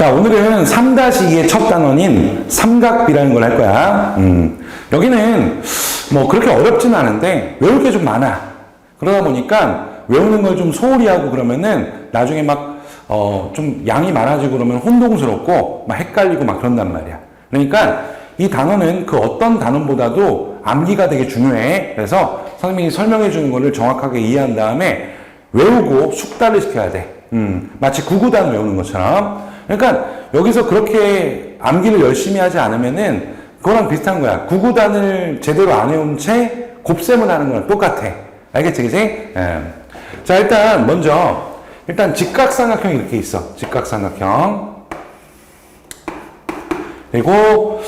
자, 오늘은 3-2의 첫 단원인 삼각비라는 걸 할 거야. 여기는 뭐 그렇게 어렵진 않은데 외울 게 좀 많아. 그러다 보니까 외우는 걸 좀 소홀히 하고 그러면은 나중에 막 좀 양이 많아지고 그러면 혼동스럽고 막 헷갈리고 막 그런단 말이야. 그러니까 이 단어는 그 어떤 단어보다도 암기가 되게 중요해. 그래서 선생님이 설명해 주는 거를 정확하게 이해한 다음에 외우고 숙달을 시켜야 돼. 마치 구구단 외우는 것처럼. 그러니까 여기서 그렇게 암기를 열심히 하지 않으면은 그거랑 비슷한 거야. 구구단을 제대로 안 해온 채 곱셈을 하는 거랑 똑같아. 알겠지, 그지? 예. 자, 일단 직각삼각형이 이렇게 있어. 직각삼각형. 그리고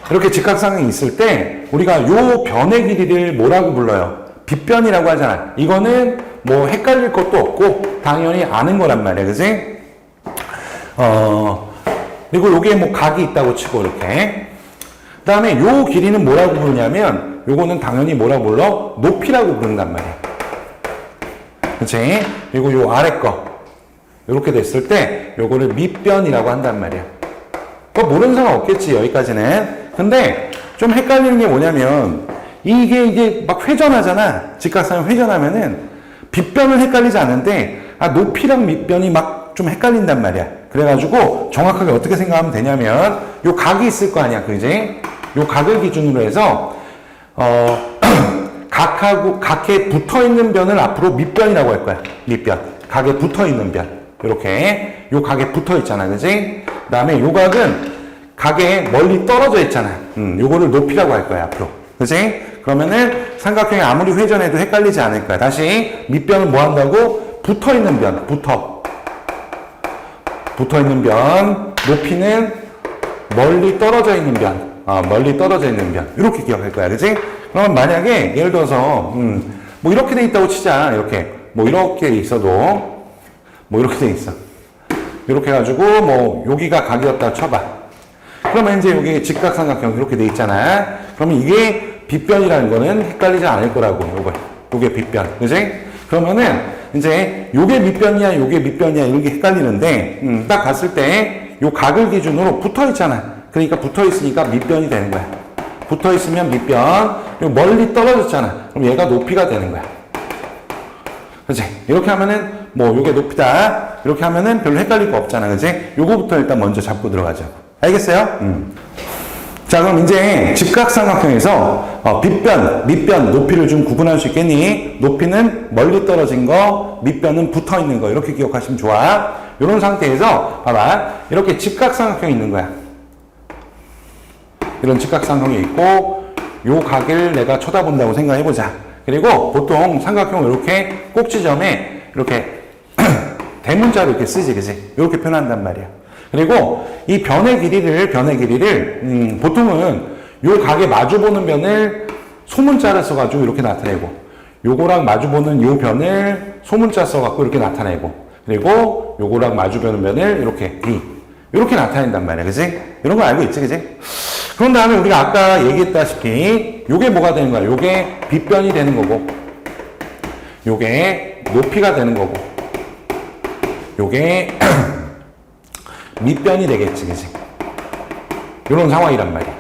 이렇게 직각삼각형이 있을 때 우리가 요 변의 길이를 뭐라고 불러요? 빗변이라고 하잖아. 이거는 뭐 헷갈릴 것도 없고 당연히 아는 거란 말이야, 그지? 그리고 여기에 뭐 각이 있다고 치고 이렇게. 그 다음에 요 길이는 뭐라고 부르냐면 요거는 당연히 뭐라고 불러? 높이라고 부른단 말이야. 그치? 그리고 요 아래 거 요렇게 됐을 때 요거를 밑변이라고 한단 말이야. 그거 모르는 사람 없겠지, 여기까지는. 근데 좀 헷갈리는 게 뭐냐면 이게 막 회전하잖아. 직각삼각형 회전하면은 빗변은 헷갈리지 않는데 높이랑 밑변이 막 좀 헷갈린단 말이야. 그래가지고 정확하게 어떻게 생각하면 되냐면 요 각이 있을 거 아니야, 그지? 요 각을 기준으로 해서 각에 붙어있는 변을 앞으로 밑변이라고 할 거야. 밑변. 각에 붙어있는 변. 요렇게. 요 각에 붙어있잖아. 그지? 그 다음에 요 각은 각에 멀리 떨어져 있잖아. 요거를 높이라고 할 거야, 앞으로. 그지? 그러면은 삼각형이 아무리 회전해도 헷갈리지 않을 거야. 다시 밑변은 뭐 한다고? 붙어있는 변. 붙어있는 변. 높이는 멀리 떨어져 있는 변. 멀리 떨어져 있는 변. 이렇게 기억할 거야. 그지? 그럼 만약에 예를 들어서 뭐 이렇게 돼 있다고 치자. 이렇게 뭐 이렇게 있어도 뭐 이렇게 돼 있어. 이렇게 해가지고 뭐 여기가 각이었다 쳐봐. 그러면 이제 여기 직각삼각형 이렇게 돼 있잖아. 그러면 이게 빗변이라는 거는 헷갈리지 않을 거라고. 요게 빗변. 그지? 그러면은 이제 요게 밑변이야 요게 밑변이야 이렇게 헷갈리는데 딱 봤을 때 요 각을 기준으로 붙어 있잖아. 그러니까 붙어 있으니까 밑변이 되는 거야. 붙어 있으면 밑변. 멀리 떨어졌잖아. 그럼 얘가 높이가 되는 거야. 그치? 이렇게 하면은 뭐 요게 높이다. 이렇게 하면은 별로 헷갈릴 거 없잖아. 그치? 요거부터 일단 먼저 잡고 들어가자고. 알겠어요? 자, 그럼 이제 직각삼각형에서 빗변, 밑변, 높이를 좀 구분할 수 있겠니? 높이는 멀리 떨어진 거, 밑변은 붙어 있는 거. 이렇게 기억하시면 좋아. 이런 상태에서 봐봐. 이렇게 직각삼각형이 있는 거야. 이런 직각삼각형이 있고 요 각을 내가 쳐다본다고 생각해보자. 그리고 보통 삼각형을 이렇게 꼭지점에 이렇게 대문자로 이렇게 쓰지, 그지? 이렇게 표현한단 말이야. 그리고 이 변의 길이를 보통은 요 각에 마주보는 변을 소문자를 써가지고 이렇게 나타내고 요거랑 마주보는 요 변을 소문자 써갖고 이렇게 나타내고 그리고 요거랑 마주보는 변을 이렇게 나타낸단 말이야. 그지? 이런 거 알고 있지, 그지? 그런 다음에 우리가 아까 얘기했다시피 요게 뭐가 되는 거야? 요게 빗변이 되는 거고 요게 높이가 되는 거고 요게 밑변이 되겠지, 그지? 이런 상황이란 말이야.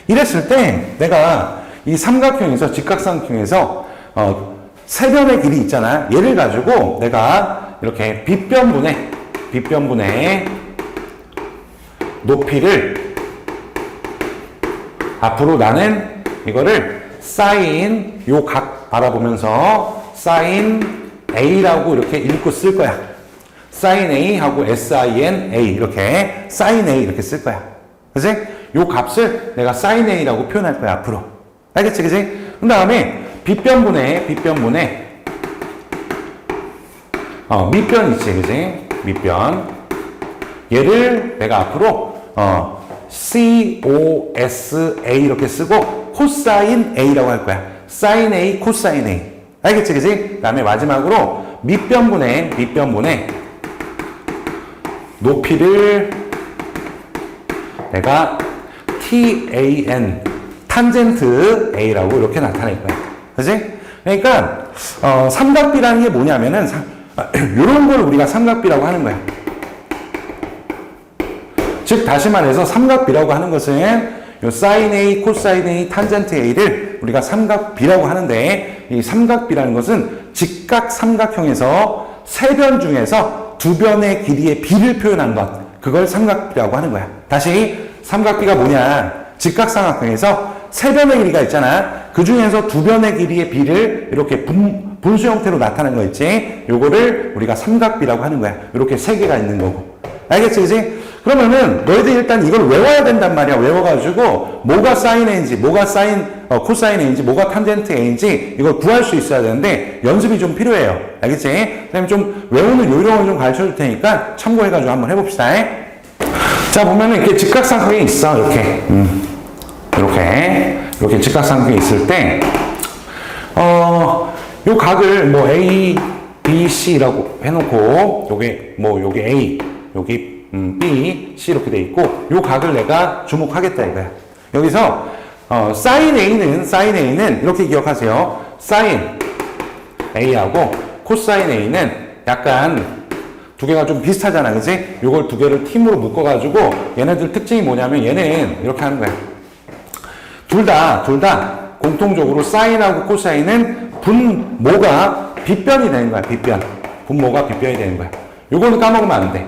이랬을 때 내가 이 삼각형에서 직각삼각형에서 세 변의 길이 있잖아. 얘를 가지고 내가 이렇게 빗변분의 높이를 앞으로 나는 이거를 사인 요 각 바라보면서 사인 A라고 이렇게 읽고 쓸 거야. sin A 하고 sin A 이렇게 sin A 이렇게 쓸 거야. 그치? 요 값을 내가 sin A라고 표현할 거야, 앞으로. 알겠지, 그치? 그 다음에 빗변분의 밑변 있지, 그치? 밑변. 얘를 내가 앞으로 COSA 이렇게 쓰고 코사인 A라고 할 거야. sin A, 코사인 A. 알겠지, 그치? 그 다음에 마지막으로 밑변분의 높이를 내가 TAN, 탄젠트 A라고 이렇게 나타낼 거야. 그치? 그러니까, 삼각비라는 게 뭐냐면은, 요런 걸 우리가 삼각비라고 하는 거야. 즉 다시 말해서 삼각비라고 하는 것은 요 사인 A, 코사인 A, 탄젠트 A를 우리가 삼각비라고 하는데 이 삼각비라는 것은 직각 삼각형에서 세 변 중에서 두 변의 길이의 비를 표현한 것, 그걸 삼각비라고 하는 거야. 다시 삼각비가 뭐냐? 직각 삼각형에서 세 변의 길이가 있잖아. 그 중에서 두 변의 길이의 비를 이렇게 분수 형태로 나타내는 거 있지? 요거를 우리가 삼각비라고 하는 거야. 이렇게 세 개가 있는 거고. 알겠지, 그지? 그러면은 너희들 일단 이걸 외워야 된단 말이야. 외워가지고 뭐가 사인 A인지, 뭐가 코사인 A인지, 뭐가 탄젠트 A인지 이걸 구할 수 있어야 되는데 연습이 좀 필요해요. 알겠지? 그다음에 좀 외우는 요령을 좀 가르쳐 줄 테니까 참고해가지고 한번 해봅시다. 자, 보면은 이렇게 직각삼각형이 있어. 이렇게 직각삼각형이 있을 때, 요 각을 뭐 A, B, C라고 해놓고, 요게 A, 여기 B, C 이렇게 돼 있고, 요 각을 내가 주목하겠다 이거야. 여기서 사인 A는 이렇게 기억하세요. 사인 A하고 코사인 A는 약간 두 개가 좀 비슷하잖아, 그지? 요걸 두 개를 팀으로 묶어가지고 얘네들 특징이 뭐냐면 얘는 이렇게 하는 거야. 둘 다 공통적으로 사인하고 코사인은 분모가 빗변이 되는 거야, 빗변. 분모가 빗변이 되는 거야. 요거는 까먹으면 안 돼.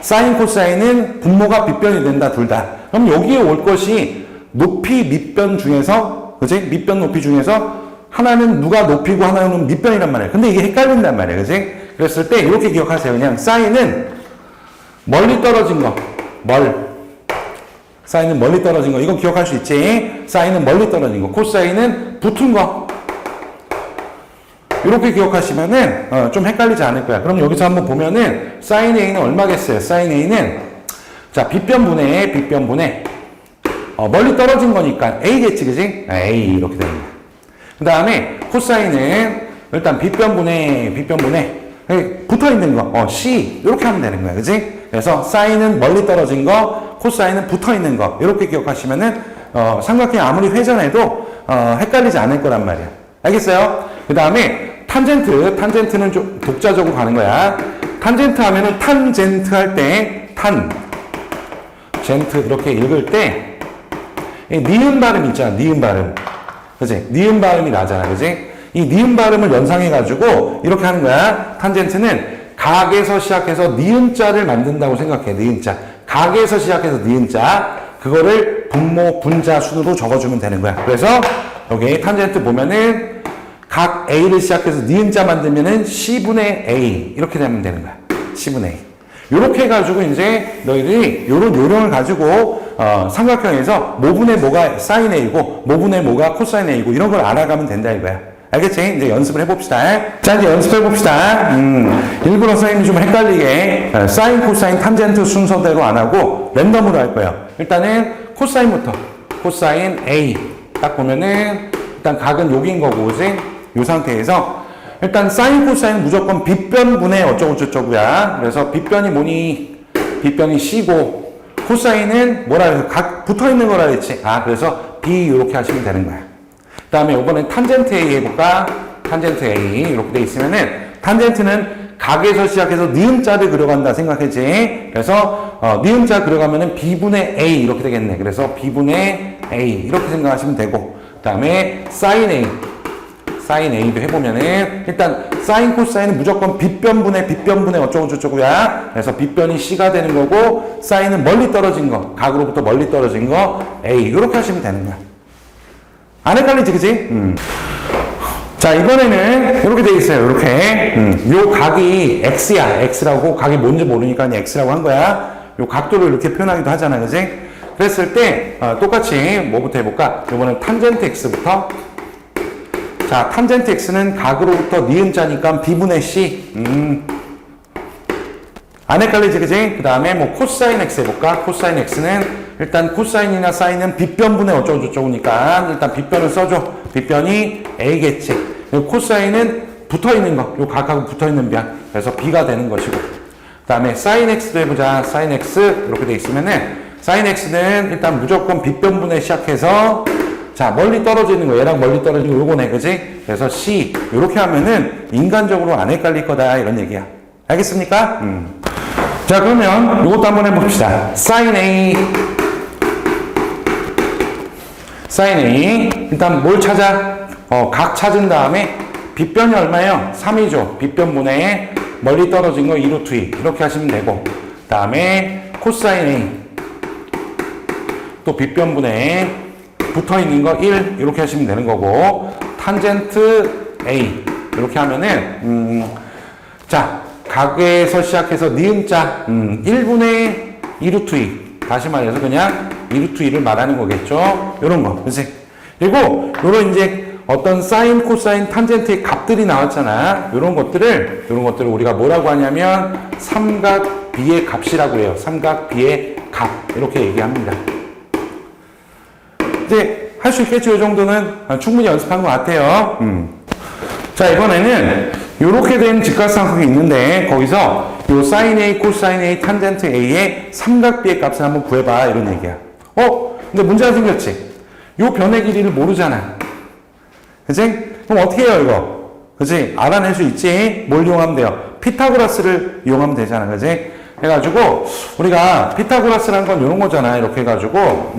사인, 코사인은 분모가 빗변이 된다, 둘 다. 그럼 여기에 올 것이 높이, 밑변 중에서, 그지? 밑변, 높이 중에서 하나는 누가 높이고 하나는 밑변이란 말이야. 근데 이게 헷갈린단 말이야, 그지? 그랬을 때 이렇게 기억하세요. 그냥 사인은 멀리 떨어진 거, 사인은 멀리 떨어진 거. 이거 기억할 수 있지? 사인은 멀리 떨어진 거. 코사인은 붙은 거. 이렇게 기억하시면은 좀 헷갈리지 않을 거야. 그럼 여기서 한번 보면은 사인 A는 얼마겠어요? 사인 A는 자 빗변분의 멀리 떨어진 거니까 A겠지, 그지? A 이렇게 되는 거야. 그 다음에 코사인은 일단 빗변분의 붙어 있는 거, C 이렇게 하면 되는 거야, 그지? 그래서 사인은 멀리 떨어진 거, 코사인은 붙어 있는 거 이렇게 기억하시면은 삼각형이 아무리 회전해도 헷갈리지 않을 거란 말이야. 알겠어요? 그 다음에 탄젠트는 좀 독자적으로 가는 거야. 탄젠트 하면은 탄젠트 할 때 젠트 이렇게 읽을 때 니은 발음 있잖아, 니은 발음. 그지? 니은 발음이 나잖아, 그지? 이 니은 발음을 연상해가지고 이렇게 하는 거야. 탄젠트는 각에서 시작해서 니은자를 만든다고 생각해. 니은자. 각에서 시작해서 니은자. 그거를 분모, 분자 순으로 적어주면 되는 거야. 그래서 여기 탄젠트 보면은 각 A를 시작해서 니은자 만들면은 C분의 A. 이렇게 되면 되는 거야. C분의 A. 요렇게 해가지고 이제 너희들이 요런 요령을 가지고 삼각형에서 모분의 뭐가 사인 A고 모분의 뭐가 코사인 A고 이런 걸 알아가면 된다 이거야. 알겠지? 이제 연습을 해봅시다. 자, 이제 연습해봅시다. 일부러 선생님이 좀 헷갈리게 사인, 코사인, 탄젠트 순서대로 안 하고 랜덤으로 할 거예요. 일단은 코사인부터. 코사인 A. 딱 보면은 일단 각은 여기인 거고, 그지? 이 상태에서 일단 사인, 코사인은 무조건 빗변분의 어쩌고저쩌고야. 그래서 빗변이 뭐니? 빗변이 C고 코사인은 뭐라 해서 각 붙어있는 거라 했지. 그래서 B 이렇게 하시면 되는 거야. 그 다음에 이번엔 탄젠트 A 해볼까? 탄젠트 A 이렇게 돼 있으면은 탄젠트는 각에서 시작해서 니은자를 그려간다 생각했지. 그래서 니은자 그려가면은 B분의 A 이렇게 되겠네. 그래서 B분의 A 이렇게 생각하시면 되고, 그 다음에 사인 A도 해보면은 일단 사인 코사인은 무조건 빗변분의 어쩌고저쩌고야. 그래서 빗변이 C가 되는 거고 사인은 멀리 떨어진 거, 각으로부터 멀리 떨어진 거 A 이렇게 하시면 되는 거야. 안 헷갈리지, 그지? 자, 이번에는 이렇게 돼 있어요. 이렇게. 요 각이 X야. X라고 각이 뭔지 모르니까 그냥 X라고 한 거야. 요 각도를 이렇게 표현하기도 하잖아, 그지? 그랬을 때 똑같이 뭐부터 해볼까? 이번엔 탄젠트 X부터. 자, 탄젠트 X는 각으로부터 니은자니까 B분의 C. 안 헷갈리지, 그지? 그 다음에 뭐 코사인 X 해볼까? 코사인 X는 일단 코사인이나 사인은 빗변분의 어쩌고저쩌고니까 일단 빗변을 써줘. 빗변이 A겠지. 코사인은 붙어있는 거. 요 각하고 붙어있는 변. 그래서 B가 되는 것이고. 그 다음에 사인 X도 해보자. 사인 X 이렇게 돼 있으면은 사인 X는 일단 무조건 빗변분에 시작해서 자, 멀리 떨어지는 거. 얘랑 멀리 떨어지는 거 요거네. 그지? 그래서 C 이렇게 하면은 인간적으로 안 헷갈릴 거다 이런 얘기야. 알겠습니까? 자, 그러면 이것도 한번 해봅시다. sin A. sin A. 일단 뭘 찾아? 각 찾은 다음에 빗변이 얼마예요? 3이죠. 빗변분의 멀리 떨어진 거 2루트 2. 이렇게 하시면 되고. 그 다음에 코사인 A. 또 빗변분의 붙어 있는 거 1. 이렇게 하시면 되는 거고. 탄젠트 A. 이렇게 하면은, 자, 각에서 시작해서 니은자, 1분의 2루트 2. 다시 말해서 그냥 2루트 2를 말하는 거겠죠. 요런 거. 그치? 그리고, 요런 이제 어떤 사인, 코사인, 탄젠트의 값들이 나왔잖아. 요런 것들을 우리가 뭐라고 하냐면, 삼각 B의 값이라고 해요. 삼각 B의 값. 이렇게 얘기합니다. 이제 할 수 있겠죠. 이 정도는 충분히 연습한 것 같아요. 자, 이번에는 이렇게 된 직각삼각형이 있는데 거기서 요 sin A, 코사인 A, 탄젠트 A의 삼각 B의 값을 한번 구해봐 이런 얘기야. 근데 문제가 생겼지. 요 변의 길이를 모르잖아. 그치? 그럼 어떻게 해요 이거? 그치? 알아낼 수 있지? 뭘 이용하면 돼요? 피타고라스를 이용하면 되잖아. 그치? 해가지고 우리가 피타고라스라는 건 이런 거잖아. 이렇게 해가지고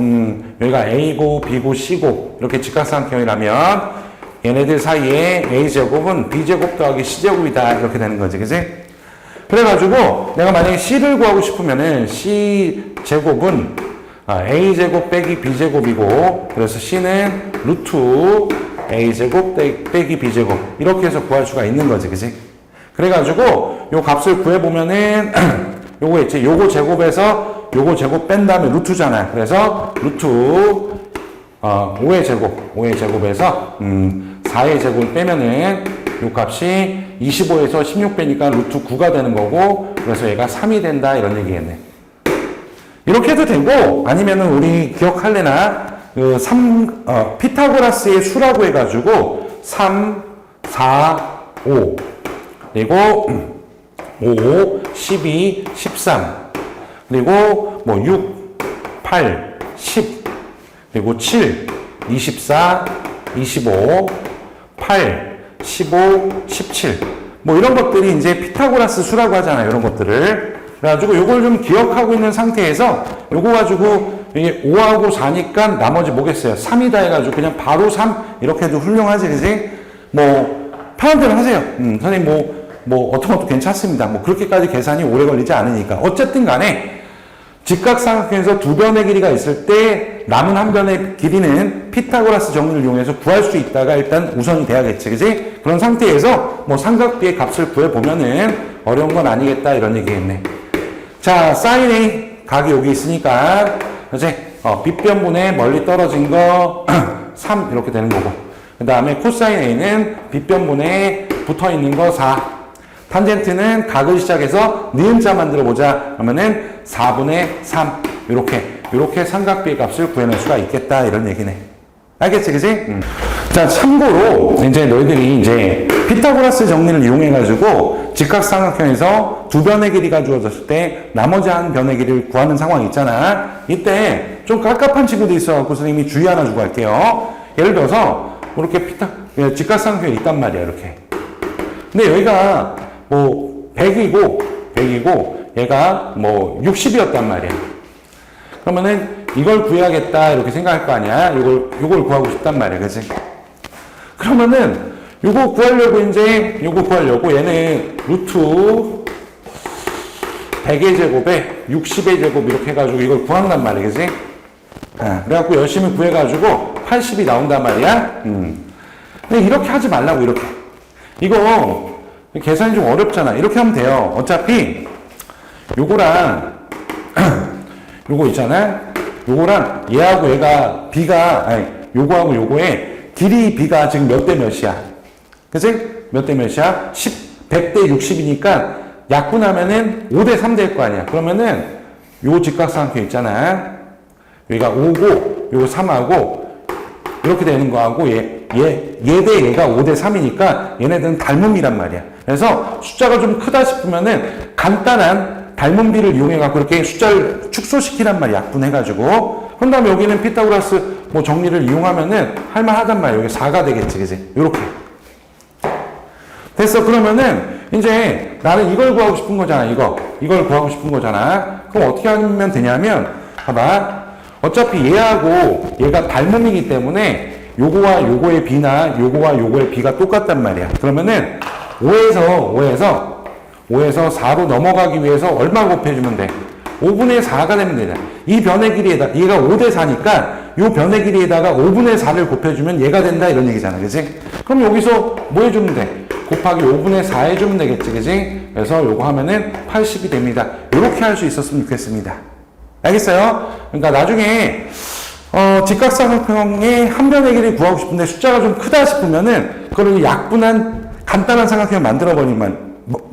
여기가 A고 B고 C고 이렇게 직각삼각형이라면 얘네들 사이에 A제곱은 B제곱 더하기 C제곱이다. 이렇게 되는 거지. 그치? 그래가지고 내가 만약에 C를 구하고 싶으면은 C제곱은 A제곱 빼기 B제곱이고 그래서 C는 루트 A제곱 빼기 B제곱 이렇게 해서 구할 수가 있는 거지. 그치? 그래가지고 요 값을 구해보면은 요거 있지. 요거 제곱에서 요거 제곱 뺀 다음에 루트잖아. 그래서 루트 5의 제곱에서 4의 제곱을 빼면은 요 값이 25에서 16 빼니까 루트 9가 되는 거고 그래서 얘가 3이 된다 이런 얘기겠네. 이렇게 해도 되고 아니면은 우리 기억할래나 피타고라스의 수라고 해가지고 3, 4, 5 그리고 5, 12, 13 그리고 뭐 6, 8, 10 그리고 7, 24, 25, 8, 15, 17 뭐 이런 것들이 이제 피타고라스 수라고 하잖아요. 이런 것들을 그래가지고 요걸 좀 기억하고 있는 상태에서 요거 가지고 이게 5하고 4니까 나머지 뭐겠어요? 3이다 해가지고 그냥 바로 3 이렇게 해도 훌륭하지 그지? 뭐 편한 대로 하세요. 선생님 뭐 어떤 것도 괜찮습니다. 뭐 그렇게까지 계산이 오래 걸리지 않으니까 어쨌든 간에 직각삼각형에서 두 변의 길이가 있을 때 남은 한 변의 길이는 피타고라스 정리를 이용해서 구할 수 있다가 일단 우선이 돼야겠지 그지? 그런 상태에서 뭐 삼각비의 값을 구해보면은 어려운 건 아니겠다 이런 얘기겠네. 자, sin A 각이 여기 있으니까 그치? 빗변분의 멀리 떨어진 거 3 이렇게 되는 거고 그 다음에 코사인 A는 빗변분에 붙어있는 거 4 탄젠트는 각을 시작해서 니은자 만들어 보자 그러면은 4분의 3 이렇게 삼각비의 값을 구해낼 수가 있겠다 이런 얘기네. 알겠지 그치? 자, 참고로 이제 너희들이 이제 피타고라스 정리를 이용해 가지고 직각삼각형에서 두 변의 길이가 주어졌을 때 나머지 한 변의 길이를 구하는 상황이 있잖아. 이때 좀 깝깝한 친구도 있어갖고 선생님이 주의 하나 주고 할게요. 예를 들어서 이렇게 직각삼각형이 있단 말이야 이렇게. 근데 여기가 뭐 100이고 얘가 뭐 60이었단 말이야. 그러면은 이걸 구해야겠다 이렇게 생각할 거 아니야. 요걸 구하고 싶단 말이야. 그치? 그러면은 요거 구하려고 얘는 루트 100의 제곱에 60의 제곱 이렇게 해가지고 이걸 구한단 말이야. 그치? 그래갖고 열심히 구해가지고 80이 나온단 말이야. 근데 이렇게 하지 말라고 이렇게. 이거 계산이 좀 어렵잖아. 이렇게 하면 돼요. 어차피 요거랑 요거 있잖아. 요거랑 얘하고 얘가 요거하고 요거의 길이 B가 지금 몇 대 몇이야? 그치? 몇 대 몇이야? 100대 60이니까 약분하면은 5대 3 될 거 아니야. 그러면은 요 직각삼각형 있잖아. 여기가 5고 요거 3하고 이렇게 되는 거하고 얘 대 얘가 5대 3이니까 얘네들은 닮음이란 말이야. 그래서 숫자가 좀 크다 싶으면은 간단한 닮음비를 이용해갖고 이렇게 숫자를 축소시키란 말이야. 약분해가지고. 그 다음에 여기는 피타고라스 뭐 정리를 이용하면은 할만하단 말이야. 여기 4가 되겠지. 그지? 요렇게. 됐어. 그러면은 이제 나는 이걸 구하고 싶은 거잖아. 이걸 구하고 싶은 거잖아. 그럼 어떻게 하면 되냐면, 봐봐. 어차피 얘하고 얘가 닮음이기 때문에 요거와 요거의 b나 요거와 요거의 b가 똑같단 말이야. 그러면은 5에서 4로 넘어가기 위해서 얼마 곱해주면 돼? 5분의 4가 되면 되잖아. 이 변의 길이에다, 얘가 5대 4니까 요 변의 길이에다가 5분의 4를 곱해주면 얘가 된다 이런 얘기잖아. 그치? 그럼 여기서 뭐 해주면 돼? 곱하기 5분의 4 해주면 되겠지. 그치? 그래서 요거 하면은 80이 됩니다. 요렇게 할 수 있었으면 좋겠습니다. 알겠어요? 그러니까 나중에 직각삼각형의 한 변의 길이를 구하고 싶은데 숫자가 좀 크다 싶으면은 그걸 약분한 간단한 삼각형을 만들어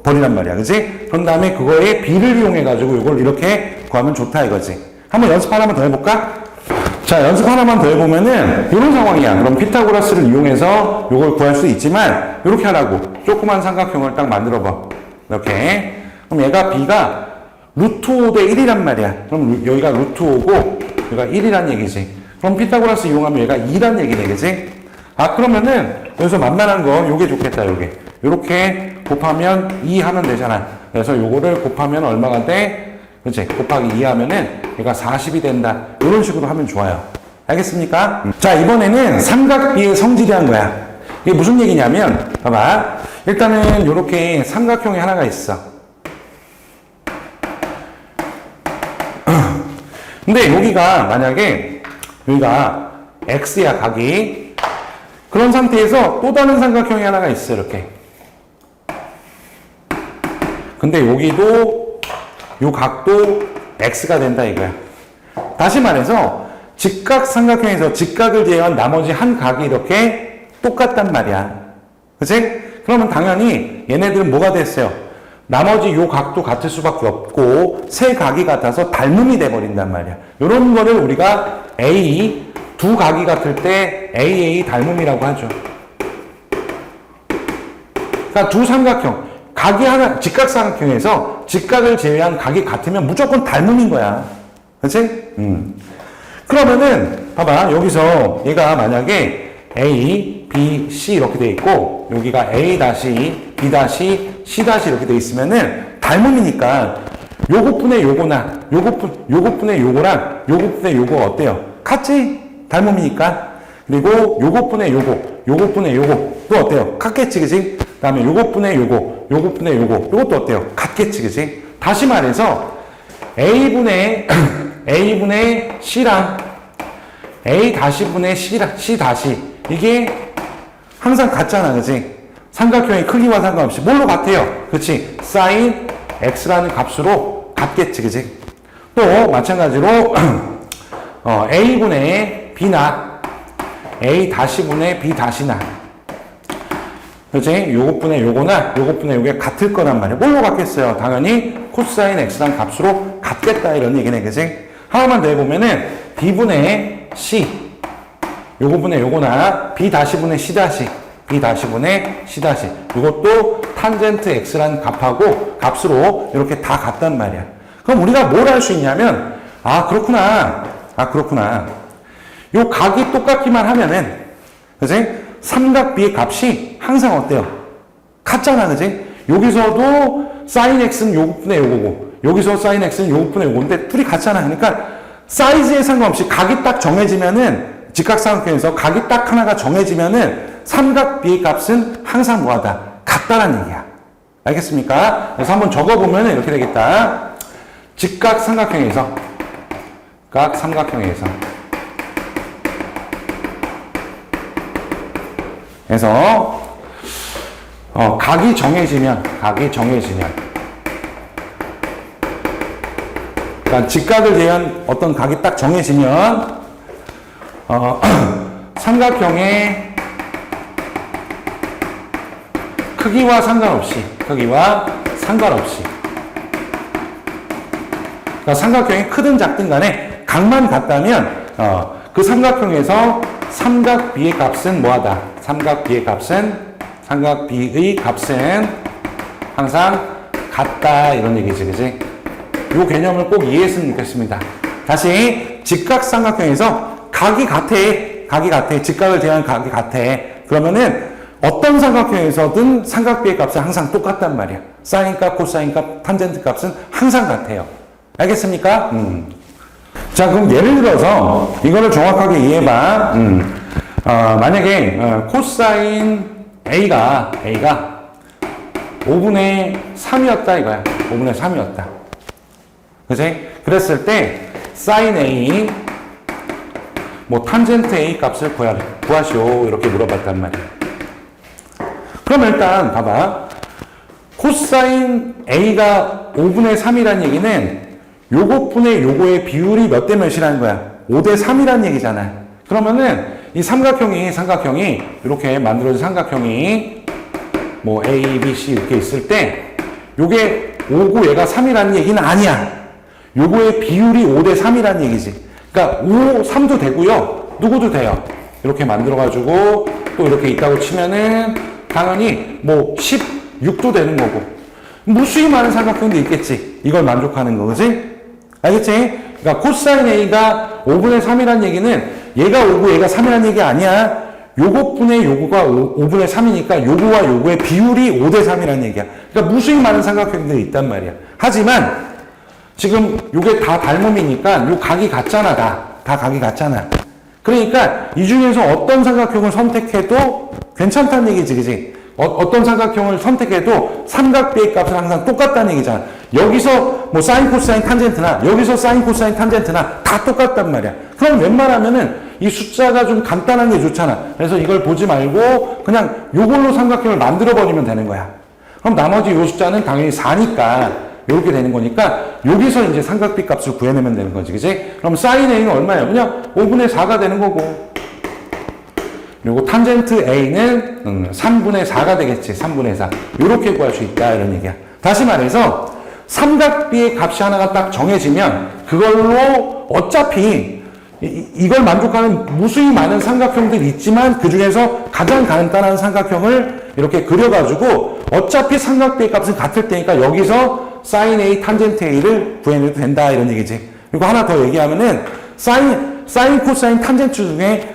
버리란 말이야. 그치? 그런 다음에 그거에 b를 이용해가지고 이걸 이렇게 구하면 좋다 이거지. 한번 연습 하나만 더 해볼까? 자, 연습 하나만 더 해보면은 이런 상황이야. 그럼 피타고라스를 이용해서 이걸 구할 수 있지만 이렇게 하라고. 조그만 삼각형을 딱 만들어봐. 이렇게. 그럼 얘가 b가 루트 5 대 1이란 말이야. 그럼 여기가 루트 5고 여기가 1이란 얘기지. 그럼 피타고라스 이용하면 얘가 2란 얘기네. 그치? 아, 그러면은 여기서 만만한 거 요게 좋겠다. 요게. 요렇게 곱하면 2 하면 되잖아. 그래서 요거를 곱하면 얼마가 돼? 그치? 곱하기 2 하면은 얘가 40이 된다. 이런 식으로 하면 좋아요. 알겠습니까? 자, 이번에는 삼각비의 성질이란 거야. 이게 무슨 얘기냐면, 봐봐. 일단은 요렇게 삼각형이 하나가 있어. 근데 여기가 만약에 여기가 x야, 각이. 그런 상태에서 또 다른 삼각형이 하나가 있어, 이렇게. 근데 여기도 요 각도 x가 된다 이거야. 다시 말해서 직각 삼각형에서 직각을 제외한 나머지 한 각이 이렇게 똑같단 말이야. 그치? 그러면 당연히 얘네들은 뭐가 됐어요? 나머지 요 각도 같을 수밖에 없고 세 각이 같아서 닮음이 돼버린단 말이야. 요런 거를 우리가 A, 두 각이 같을 때 AA 닮음이라고 하죠. 그러니까 두 삼각형, 각이 하나, 직각삼각형에서 직각을 제외한 각이 같으면 무조건 닮음인 거야. 그치? 그러면은, 봐봐. 여기서 얘가 만약에 A, B, C 이렇게 돼 있고, 여기가 A 다시, B 다시, C 다시 이렇게 돼 있으면은 닮음이니까 요거분의 요거나, 요거분의 요거랑 요거분의 요거 어때요? 같지? 닮음이니까. 그리고 요거분의 요거분의 요거 또 어때요? 같겠지, 그치? 그 다음에 요것분의 요것분의 요것도 어때요? 같겠지, 그치? 다시 말해서 A분의 C랑 A 다시분의 C 다시 이게 항상 같잖아, 그치? 삼각형의 크기와 상관없이 뭘로 같아요? 그치? sin x라는 값으로 같겠지, 그치? 또 마찬가지로 A분의 B나 A 다시분의 B 다시나 그치? 요것분의 요거나 요것분의 요게 같을 거란 말이야. 뭘로 같겠어요? 당연히 코사인 x란 값으로 같겠다 이런 얘기네. 그치? 하나만 더 해보면은 B분의 C 요거분의 요거나 B 다시분의 C 다시 B 다시분의 C 다시 이것도 탄젠트 x란 값으로 이렇게 다 같단 말이야. 그럼 우리가 뭘 할 수 있냐면 그렇구나 요 각이 똑같기만 하면은 그치? 삼각비의 값이 항상 어때요? 같잖아, 그치? 여기서도 sin x는 요것분의 요거고, 여기서 sin x는 요것분의 요건데, 둘이 같잖아. 그러니까, 사이즈에 상관없이 각이 딱 정해지면은, 직각삼각형에서 각이 딱 하나가 정해지면은, 삼각비의 값은 항상 뭐하다? 같다라는 얘기야. 알겠습니까? 그래서 한번 적어보면 이렇게 되겠다. 직각삼각형에서, 그래서 각이 정해지면 그러니까 직각을 제외한 어떤 각이 딱 정해지면 삼각형의 크기와 상관없이 그러니까 삼각형이 크든 작든 간에 각만 같다면 그 삼각형에서 삼각비의 값은 뭐하다? 삼각비의 값은 항상 같다 이런 얘기지, 그지? 요 개념을 꼭 이해했으면 좋겠습니다. 다시 직각삼각형에서 각이 같아. 직각을 제외한 각이 같아. 그러면은 어떤 삼각형에서든 삼각비의 값은 항상 똑같단 말이야. 사인 값, 코사인 값, 탄젠트 값은 항상 같아요. 알겠습니까? 자, 그럼 예를 들어서 이거를 정확하게 이해해봐. 만약에 코사인 A가 5분의 3이었다 이거야. 5분의 3이었다. 그치? 그랬을 때 사인 A 뭐 탄젠트 A 값을 구하시오 이렇게 물어봤단 말이야. 그럼 일단 봐봐. 코사인 A가 5분의 3이라는 얘기는 요것분의 요거의 비율이 몇 대 몇이라는 거야? 5대 3이라는 얘기잖아. 그러면은 이 삼각형이 이렇게 만들어진 삼각형이 뭐 A, B, C 이렇게 있을 때 요게 5고 얘가 3이라는 얘기는 아니야. 요거의 비율이 5대 3이라는 얘기지. 그러니까 5, 3도 되고요. 누구도 돼요. 이렇게 만들어가지고 또 이렇게 있다고 치면은 당연히 뭐 16도 되는 거고 무수히 많은 삼각형도 있겠지. 이걸 만족하는 거, 그지? 알겠지? 그러니까 코사인 A가 5분의 3이라는 얘기는 얘가 5고 얘가 3이라는 얘기 아니야. 요것분의 요거가 5분의 3이니까 요거와 요거의 비율이 5대 3이라는 얘기야. 그러니까 무수히 많은 삼각형들이 있단 말이야. 하지만 지금 요게 다 닮음이니까 요 각이 같잖아. 다 각이 같잖아. 그러니까 이 중에서 어떤 삼각형을 선택해도 괜찮다는 얘기지, 그지? 어떤 삼각형을 선택해도 삼각비의 값은 항상 똑같다는 얘기잖아. 여기서 뭐 사인, 코사인, 탄젠트나 여기서 사인, 코사인, 탄젠트나 다 똑같단 말이야. 그럼 웬만하면은 이 숫자가 좀 간단한 게 좋잖아. 그래서 이걸 보지 말고 그냥 요걸로 삼각형을 만들어 버리면 되는 거야. 그럼 나머지 요 숫자는 당연히 4니까 이렇게 되는 거니까 여기서 이제 삼각비 값을 구해내면 되는 거지, 그지? 그럼 사인 A는 얼마예요? 그냥 5분의 4가 되는 거고. 그리고 탄젠트 A는 3분의 4가 되겠지. 3분의 4. 이렇게 구할 수 있다. 이런 얘기야. 다시 말해서 삼각비의 값이 하나가 딱 정해지면 그걸로 어차피 이걸 만족하는 무수히 많은 삼각형들이 있지만 그 중에서 가장 간단한 삼각형을 이렇게 그려가지고 어차피 삼각비의 값은 같을 테니까 여기서 사인 A, 탄젠트 A를 구해내도 된다. 이런 얘기지. 그리고 하나 더 얘기하면은 사인, 코사인, 탄젠트 중에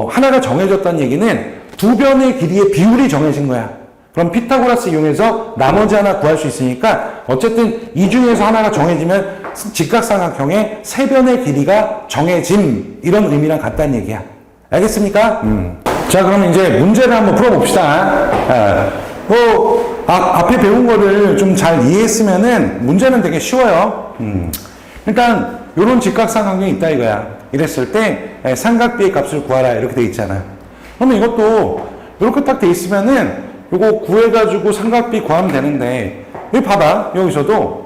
하나가 정해졌다는 얘기는 두 변의 길이의 비율이 정해진 거야. 그럼 피타고라스 이용해서 나머지 하나 구할 수 있으니까 어쨌든 이 중에서 하나가 정해지면 직각삼각형의 세 변의 길이가 정해짐 이런 의미랑 같다는 얘기야. 알겠습니까? 자, 그럼 이제 문제를 한번 풀어봅시다. 앞에 배운 거를 좀 잘 이해했으면은 문제는 되게 쉬워요. 일단 요런 직각삼각형이 있다 이거야. 이랬을 때 삼각비의 값을 구하라 이렇게 돼 있잖아. 그러면 이것도 이렇게 딱 돼 있으면은 요거 구해가지고 삼각비 구하면 되는데 여기 봐봐. 여기서도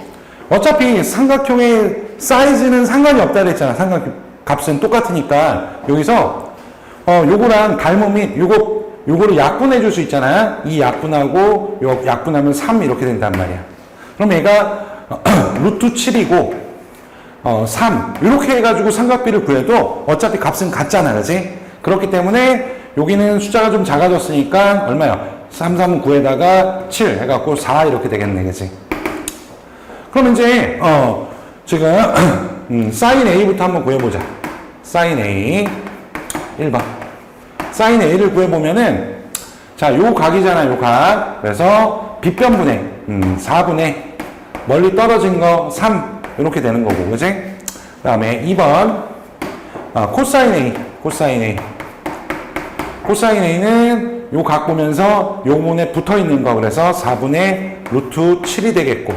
어차피 삼각형의 사이즈는 상관이 없다 그랬잖아. 삼각 값은 똑같으니까 여기서 요거랑 닮음이 요거를 약분해 줄 수 있잖아. 이 약분하고 요 약분하면 3 이렇게 된단 말이야. 그럼 얘가 루트 7이고 3 이렇게 해가지고 삼각비를 구해도 어차피 값은 같잖아, 그렇지? 그렇기 때문에 여기는 숫자가 좀 작아졌으니까 얼마야? 3, 3, 9에다가 7 해갖고 4 이렇게 되겠네, 그치? 그럼 이제 지금 사인 A부터 한번 구해보자. 사인 A 1번 사인 A를 구해보면은 자, 요 각이잖아, 요 각. 그래서 빗변분의 4분의 멀리 떨어진 거 3 이렇게 되는 거고, 그치? 그 다음에 2번 코사인 A 코사인 A는 요 각 보면서 요 문에 붙어 있는 거, 그래서 4분의 루트 7이 되겠고,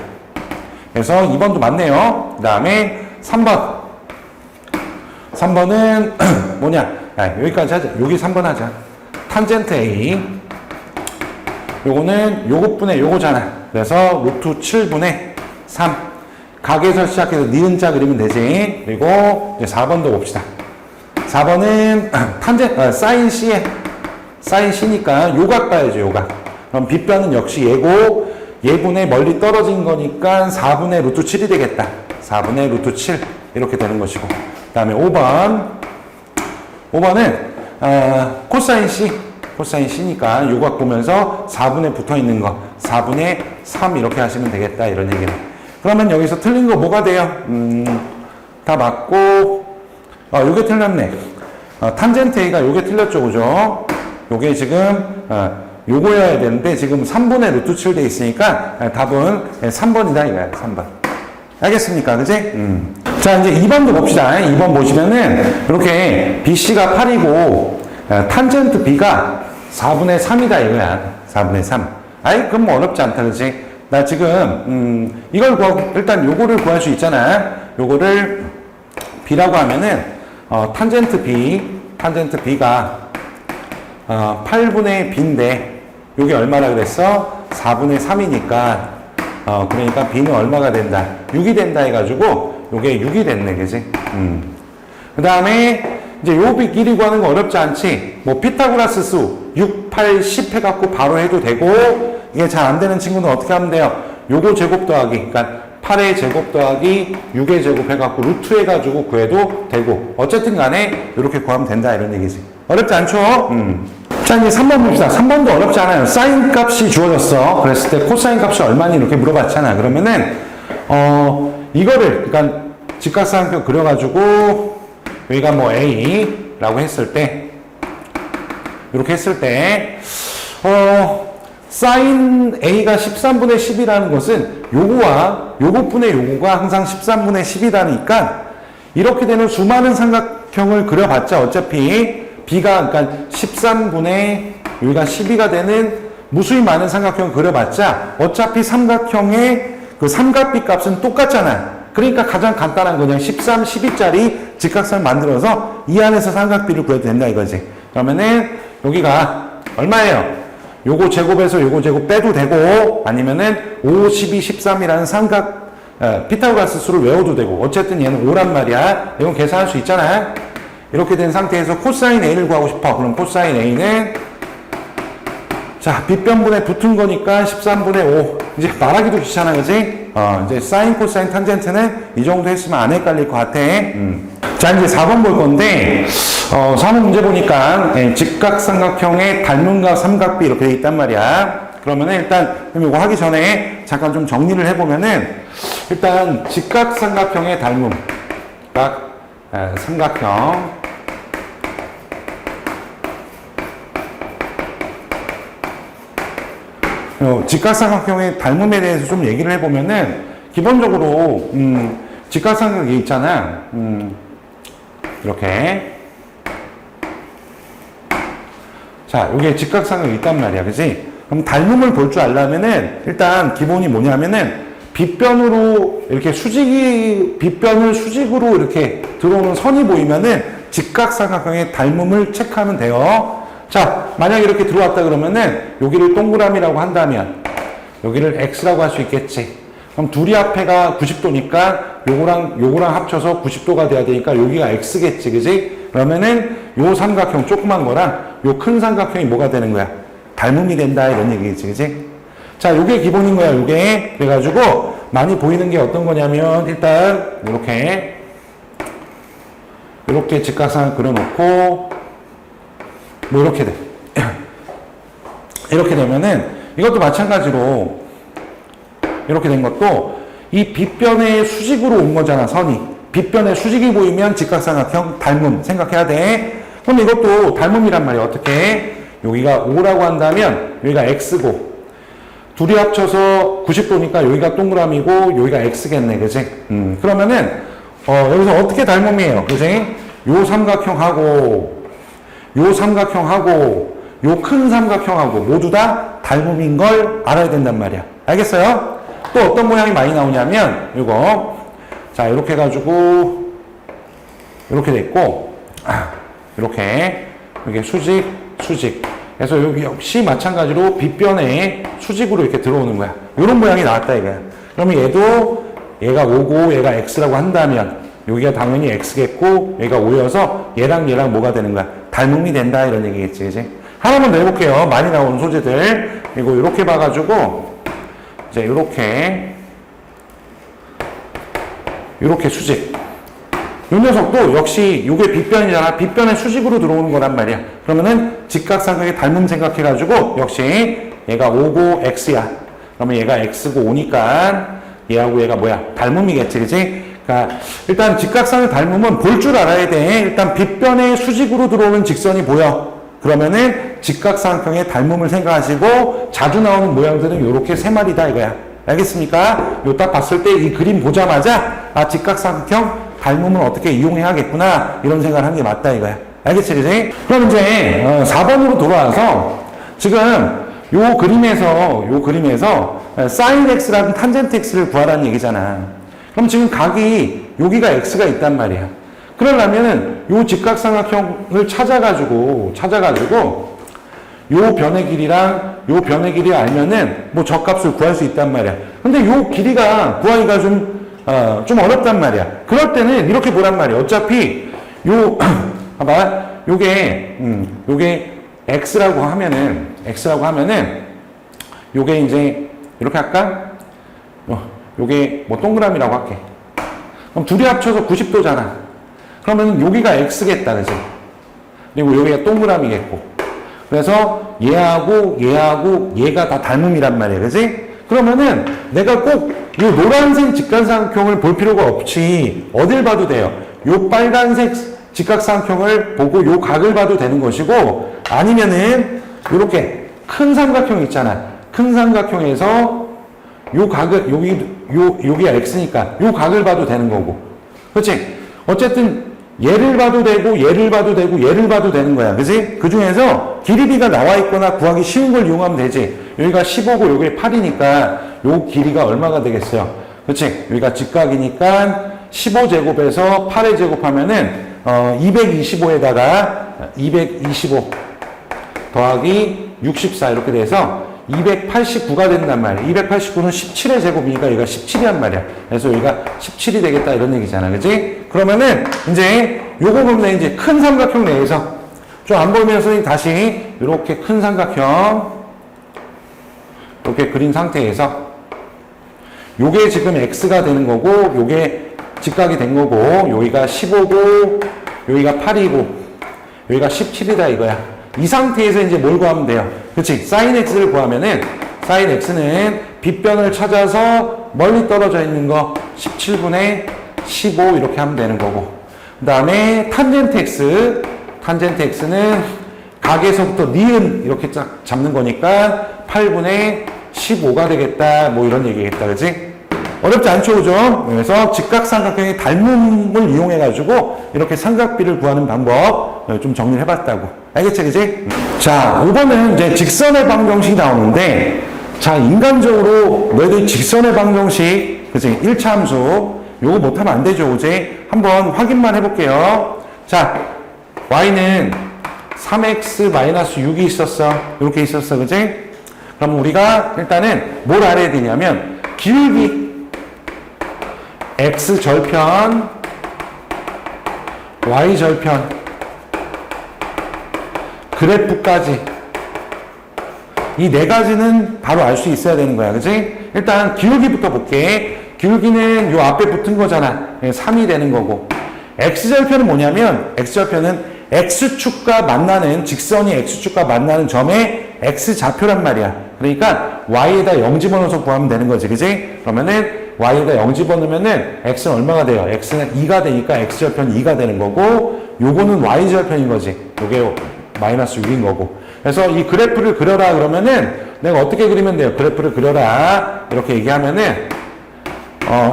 그래서 2번도 맞네요. 그 다음에 3번은 뭐냐? 여기까지 하자. 여기 3번 하자. 탄젠트 A 요거는 요것분의 요거잖아. 그래서 루트 7분의 3 각에서 시작해서 니은자 그리면 되지. 그리고 이제 4번도 봅시다. 4번은 사인 C니까 요각 봐야죠, 요각. 그럼 빗변은 역시 얘고, 얘분의 멀리 떨어진 거니까 4분의 루트 7이 되겠다. 4분의 루트 7. 이렇게 되는 것이고. 그 다음에 5번은, 코사인 C니까 요각 보면서 4분의 붙어 있는 거. 4분의 3 이렇게 하시면 되겠다. 이런 얘기네. 그러면 여기서 틀린 거 뭐가 돼요? 다 맞고, 요게 틀렸네. 탄젠트 A가 요게 틀렸죠, 그죠? 요게 지금 요거여야 되는데 지금 3분의 루트 7 돼 있으니까 답은 3번이다 이거야. 3번. 알겠습니까? 그지? 자, 이제 2번도 봅시다. 2번 보시면은 이렇게 BC가 8이고 탄젠트 B가 4분의 3이다 이거야. 4분의 3. 아이, 그럼 뭐 어렵지 않다. 그지? 나 지금 이걸 일단 요거를 구할 수 있잖아. 요거를 B라고 하면은 탄젠트 B가 8분의 B인데 요게 얼마라 그랬어? 4분의 3이니까 그러니까 B는 얼마가 된다? 6이 된다 해가지고 요게 6이 됐네. 그지? 그 다음에 이제 요 길이 구하는 거 어렵지 않지? 뭐 피타고라스 수 6, 8, 10 해갖고 바로 해도 되고 이게 잘 안 되는 친구는 어떻게 하면 돼요? 요거 제곱 더하기 그러니까 8의 제곱 더하기 6의 제곱 해갖고 루트 해가지고 구해도 되고 어쨌든 간에 이렇게 구하면 된다 이런 얘기지. 어렵지 않죠? 자, 이제 3번 봅시다. 3번도 어렵지 않아요. 사인 값이 주어졌어. 그랬을 때 코사인 값이 얼마니 이렇게 물어봤잖아. 그러면은 이거를 그러니까 직각삼각형 그려가지고 여기가 뭐 A라고 했을 때 이렇게 했을 때 사인 A가 13분의 10이라는 것은 요거와 요거분의 요거가 항상 13분의 10이라니까 이렇게 되는 수많은 삼각형을 그려봤자 어차피 B가 그러니까 13분의 여기가 12가 되는 무수히 많은 삼각형을 그려봤자 어차피 삼각형의 그 삼각비 값은 똑같잖아. 그러니까 가장 간단한 거 그냥 13, 12짜리 직각선을 만들어서 이 안에서 삼각비를 구해도 된다 이거지. 그러면은 여기가 얼마예요? 요거 제곱에서 요거 제곱 빼도 되고 아니면은 5, 12, 13이라는 삼각 피타고라스 수를 외워도 되고 어쨌든 얘는 5란 말이야. 이건 계산할 수 있잖아. 이렇게 된 상태에서 코사인 A를 구하고 싶어. 그럼 코사인 A는 자 빗변분에 붙은 거니까 13분의 5 이제 말하기도 귀찮아 그지? 이제 사인 코사인 탄젠트는 이 정도 했으면 안 헷갈릴 것 같아. 자 이제 4번 볼 건데 4번 문제 보니까 직각삼각형의 닮음과 삼각비 이렇게 돼 있단 말이야. 그러면은 일단 이거 하기 전에 잠깐 좀 정리를 해보면은 일단 직각삼각형의 닮음 삼각형 직각삼각형의 닮음에 대해서 좀 얘기를 해보면은 기본적으로 직각삼각형이 있잖아. 이렇게 자 이게 직각삼각형이 있단 말이야. 그지? 그럼 닮음을 볼 줄 알려면은 일단 기본이 뭐냐면은 빗변으로 이렇게 빗변을 수직으로 이렇게 들어오는 선이 보이면은 직각삼각형의 닮음을 체크하면 돼요. 자, 만약 이렇게 들어왔다 그러면은 여기를 동그라미라고 한다면 여기를 X라고 할 수 있겠지. 그럼 둘이 앞에가 90도니까 요거랑 합쳐서 90도가 돼야 되니까 여기가 X겠지. 그지? 그러면은 요 삼각형 조그만 거랑 요 큰 삼각형이 뭐가 되는 거야? 닮음이 된다 이런 얘기겠지. 그지? 자, 요게 기본인 거야. 요게 그래가지고 많이 보이는 게 어떤 거냐면 일단 이렇게 직각삼각형 그려놓고 뭐 이렇게 돼. 이렇게 되면은 이것도 마찬가지로 이렇게 된 것도 이 빗변의 수직으로 온 거잖아. 선이 빗변의 수직이 보이면 직각삼각형 닮음 생각해야 돼. 그럼 이것도 닮음이란 말이야. 어떻게? 여기가 5라고 한다면 여기가 X고 둘이 합쳐서 90도니까 여기가 동그라미고 여기가 X겠네. 그지? 그러면은 여기서 어떻게 닮음이에요? 그지? 요 삼각형하고 요 삼각형하고 요 큰 삼각형하고 모두 다 닮음인 걸 알아야 된단 말이야. 알겠어요? 또 어떤 모양이 많이 나오냐면 이거 자 이렇게 해가지고 이렇게 됐고 이렇게 이게 수직 그래서 여기 역시 마찬가지로 빗변에 수직으로 이렇게 들어오는 거야. 이런 모양이 나왔다 이거야. 그러면 얘가 5고 얘가 X라고 한다면 여기가 당연히 X겠고 얘가 5여서 얘랑 뭐가 되는 거야? 닮음이 된다 이런 얘기겠지. 그지? 하나만 더 해볼게요. 많이 나오는 소재들. 이거 이렇게 봐가지고 이제 이렇게 수직. 이 녀석도 역시 이게 빗변이잖아. 빗변의 수직으로 들어오는 거란 말이야. 그러면은 직각삼각형의 닮음 생각해가지고 역시 얘가 5고 X야. 그러면 얘가 X고 5니까 얘하고 얘가 뭐야? 닮음이겠지. 그지? 그러니까 일단 직각삼각형 닮음은 볼 줄 알아야 돼. 일단 빗변의 수직으로 들어오는 직선이 보여. 그러면은 직각삼각형의 닮음을 생각하시고 자주 나오는 모양들은 요렇게 세 마리다 이거야. 알겠습니까? 요 딱 봤을 때 이 그림 보자마자 아 직각삼각형 닮음을 어떻게 이용해야겠구나 이런 생각을 하는 게 맞다 이거야. 알겠지? 그지? 그럼 이제 4번으로 돌아와서 지금 요 그림에서 사인 x라든 탄젠트 x를 구하라는 얘기잖아. 그럼 지금 각이 여기가 x가 있단 말이야. 그러려면은 요 직각삼각형을 찾아가지고 요 변의 길이랑 요 변의 길이 알면은 뭐 적값을 구할 수 있단 말이야. 근데 요 길이가 구하기가 좀 어렵단 말이야. 그럴 때는 이렇게 보란 말이야. 어차피 봐봐. 요게 x라고 하면은 요게 이제 이렇게 할까? 요게 뭐 동그라미라고 할게. 그럼 둘이 합쳐서 90도잖아. 그러면 여기가 x겠다, 그지? 그리고 여기가 동그라미겠고. 그래서 얘하고 얘가 다 닮음이란 말이야, 그지? 그러면은 내가 꼭 이 노란색 직각삼각형을 볼 필요가 없이 어딜 봐도 돼요. 요 빨간색 직각삼각형을 보고 요 각을 봐도 되는 것이고, 아니면은 요렇게 큰 삼각형 있잖아. 큰 삼각형에서 요 각을 여기가 x니까 요 각을 봐도 되는 거고, 그렇지? 어쨌든 얘를 봐도 되고 얘를 봐도 되고 얘를 봐도 되는 거야, 그렇지? 그 중에서 길이비가 나와 있거나 구하기 쉬운 걸 이용하면 되지. 여기가 15고 여기 8이니까 요 길이가 얼마가 되겠어요? 그렇지? 여기가 직각이니까 15제곱에서 8의 제곱하면은 225에다가 225 더하기 64 이렇게 돼서 289가 된단 말이야. 289는 17의 제곱이니까 여기가 17이란 말이야. 그래서 여기가 17이 되겠다 이런 얘기잖아. 그지? 그러면은 이제 요거 보면 이제 큰 삼각형 내에서 좀 안 보면서 다시 이렇게 큰 삼각형 이렇게 그린 상태에서 요게 지금 x가 되는 거고 요게 직각이 된 거고 여기가 15고 여기가 8이고 여기가 17이다 이거야. 이 상태에서 이제 뭘 구하면 돼요? 그치? 사인 x를 구하면은, 사인 x는 빗변을 찾아서 멀리 떨어져 있는 거 17분의 15 이렇게 하면 되는 거고. 그 다음에 탄젠트 x는 각에서부터 니은 이렇게 쫙 잡는 거니까 8분의 15가 되겠다. 뭐 이런 얘기겠다. 그치? 어렵지 않죠, 그죠? 그래서 직각삼각형의 닮음을 이용해가지고 이렇게 삼각비를 구하는 방법 좀 정리를 해봤다고. 알겠지, 그지? 자, 5번은 이제 직선의 방정식이 나오는데, 자, 인간적으로 너희들 직선의 방정식, 그지? 1차 함수, 요거 못하면 안 되죠, 그지? 한번 확인만 해볼게요. 자, y는 3x-6이 있었어. 이렇게 있었어, 그지? 그럼 우리가 일단은 뭘 알아야 되냐면, 기울기, x절편, y절편, 그래프까지 이 네 가지는 바로 알 수 있어야 되는 거야. 그치? 일단 기울기부터 볼게. 기울기는 요 앞에 붙은 거잖아. 3이 되는 거고. x절편은 뭐냐면 x절편은 x축과 만나는 직선이 x축과 만나는 점의 x좌표란 말이야. 그러니까 y에다 0 집어넣어서 구하면 되는 거지. 그치? 그러면은 y에다 0 집어넣으면은 x는 얼마가 돼요? x는 2가 되니까 x절편 2가 되는 거고 요거는 y절편인 거지. 요게 마이너스 6인 거고. 그래서 이 그래프를 그려라 그러면은 내가 어떻게 그리면 돼요? 그래프를 그려라 이렇게 얘기하면은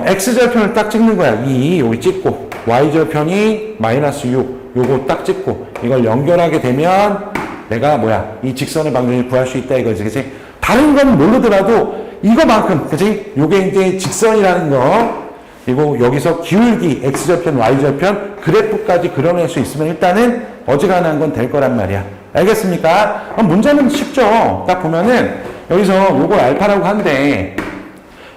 x절편을 딱 찍는 거야. 2 여기 찍고 y절편이 마이너스 6 요거 딱 찍고 이걸 연결하게 되면 내가 이 직선의 방정식을 구할 수 있다 이거지. 그치? 다른 건 모르더라도 이거만큼, 그치? 요게 이제 직선이라는 거, 그리고 여기서 기울기, x절편, y절편, 그래프까지 그려낼 수 있으면 일단은 어지간한 건 될 거란 말이야. 알겠습니까? 그럼 문제는 쉽죠? 딱 보면은 여기서 요걸 알파라고 한대.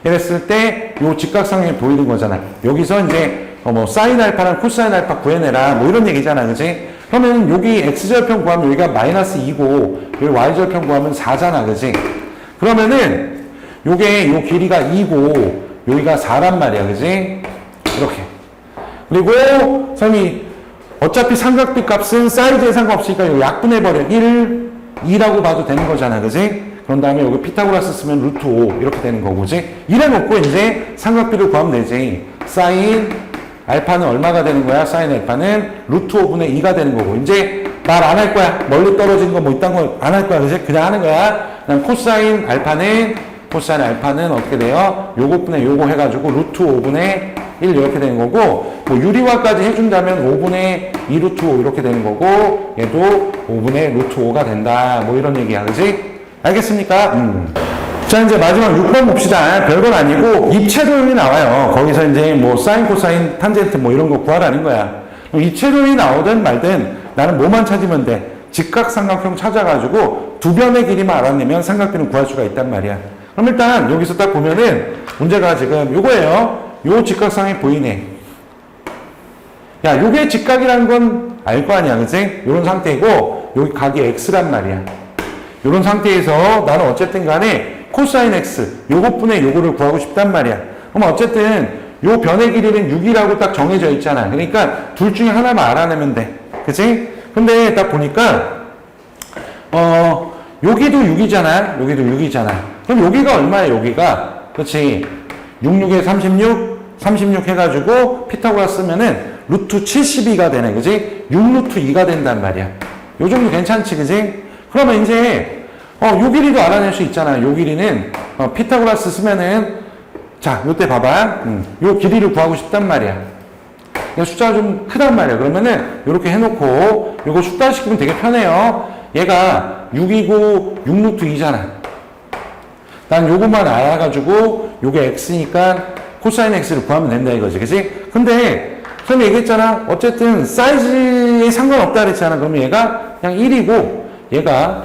이랬을 때 요 직각상이 보이는 거잖아. 여기서 이제 사인 알파랑 코사인 알파 구해내라. 뭐 이런 얘기잖아. 그치? 그러면 여기 x절편 구하면 여기가 마이너스 2고 여기 y절편 구하면 4잖아. 그치? 그러면은 요게 요 길이가 2고 여기가 4란 말이야. 그지? 이렇게. 그리고 선생님이 어차피 삼각비 값은 사이즈에 상관없으니까 이거 약분해버려. 1, 2라고 봐도 되는 거잖아. 그지? 그런 다음에 여기 피타고라스 쓰면 루트 5 이렇게 되는 거고. 그지? 이래놓고 이제 삼각비를 구하면 되지. 사인 알파는 얼마가 되는 거야? 사인 알파는 루트 5분의 2가 되는 거고. 이제 말 안 할 거야. 멀리 떨어진 거 뭐 이딴 거 안 할 거야. 그지? 그냥 하는 거야. 그냥 코사인 알파는 어떻게 돼요? 요것분의 요거 해가지고 루트 5분의 1 이렇게 되는 거고, 뭐 유리화까지 해준다면 5분의 2 루트 5 이렇게 되는 거고, 얘도 5분의 루트 5가 된다. 뭐 이런 얘기야. 그지? 알겠습니까? 자, 이제 마지막 6번 봅시다. 별건 아니고, 입체도형이 나와요. 거기서 이제 뭐 사인, 코사인, 탄젠트 뭐 이런 거 구하라는 거야. 입체도형이 나오든 말든 나는 뭐만 찾으면 돼. 직각삼각형 찾아가지고 두 변의 길이만 알아내면 삼각비는 구할 수가 있단 말이야. 그럼 일단 여기서 딱 보면은 문제가 지금 요거예요. 요 직각상이 보이네. 야, 요게 직각이라는 건 알 거 아니야. 그치? 요런 상태이고, 여기 각이 x란 말이야. 요런 상태에서 나는 어쨌든 간에 코사인 x, 요것분의 요거를 구하고 싶단 말이야. 그럼 어쨌든 요 변의 길이는 6이라고 딱 정해져 있잖아. 그러니까 둘 중에 하나만 알아내면 돼. 그치? 근데 딱 보니까, 여기도 6이잖아. 여기도 6이잖아. 그럼 여기가 얼마야, 여기가? 그치? 66에 36 해가지고 피타고라스 쓰면은 루트 72가 되네. 그지? 6루트 2가 된단 말이야. 요 정도 괜찮지, 그지? 그러면 이제, 요 길이도 알아낼 수 있잖아. 요 길이는, 피타고라스 쓰면은, 자, 요때 봐봐. 요 길이를 구하고 싶단 말이야. 숫자가 좀 크단 말이야. 그러면은, 요렇게 해놓고, 요거 숙달시키면 되게 편해요. 얘가 6이고, 6루트 2잖아. 난 요것만 알아가지고, 요게 x니까, 코사인 x를 구하면 된다 이거지. 그치? 근데, 그럼 얘기했잖아. 어쨌든, 사이즈에 상관없다 그랬잖아. 그러면 얘가 그냥 1이고, 얘가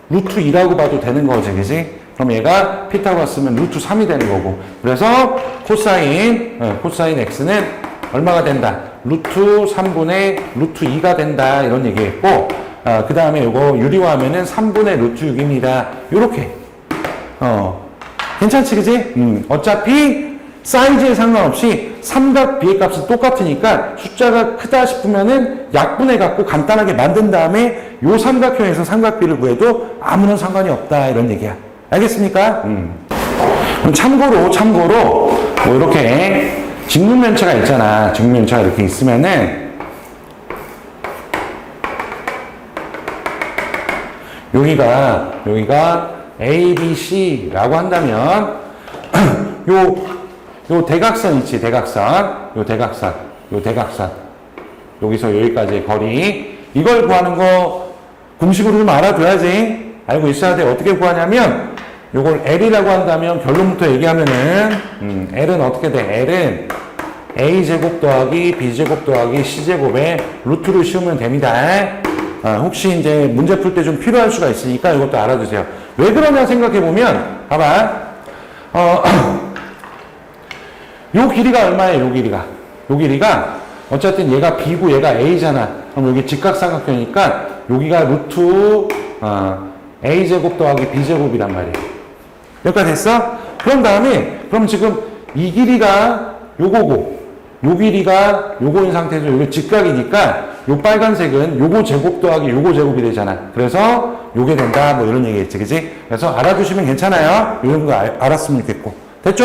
루트 2라고 봐도 되는 거지. 그치? 그럼 얘가 피타고라스 쓰면 루트 3이 되는 거고. 그래서 코사인 x는 얼마가 된다? 루트 3분의 루트 2가 된다. 이런 얘기 했고, 그 다음에 요거 유리화하면은 3분의 루트 6입니다. 요렇게. 괜찮지, 그지? 어차피 사이즈에 상관없이 삼각 비의 값은 똑같으니까 숫자가 크다 싶으면은 약분해 갖고 간단하게 만든 다음에 요 삼각형에서 삼각비를 구해도 아무런 상관이 없다. 이런 얘기야. 알겠습니까? 그럼 참고로 뭐 이렇게 직문면체가 있잖아. 직문면체가 이렇게 있으면은 여기가 A, B, C라고 한다면 요 대각선 있지, 대각선. 여기서 여기까지의 거리. 이걸 구하는 거 공식으로 좀 알아둬야지. 알고 있어야 돼. 어떻게 구하냐면 요걸 L이라고 한다면 결론부터 얘기하면은 L은 어떻게 돼? L은 A제곱 더하기 B제곱 더하기 C제곱에 루트를 씌우면 됩니다. 혹시 이제 문제 풀 때 좀 필요할 수가 있으니까 이것도 알아두세요. 왜 그러냐 생각해보면, 봐봐. 요 길이가 얼마예요, 요 길이가? 어쨌든 얘가 B고 얘가 A잖아. 그럼 여기 직각삼각형이니까 여기가 루트, A제곱 더하기 B제곱이란 말이에요. 여기까지 됐어? 그럼 다음에, 그럼 지금 이 길이가 요거고, 요 길이가 요거인 상태에서 요게 직각이니까 요 빨간색은 요거 제곱 더하기 요거 제곱이 되잖아. 그래서 요게 된다. 뭐 이런 얘기 했지. 그지? 그래서 알아두시면 괜찮아요. 요 정도 알았으면 좋겠고. 됐죠?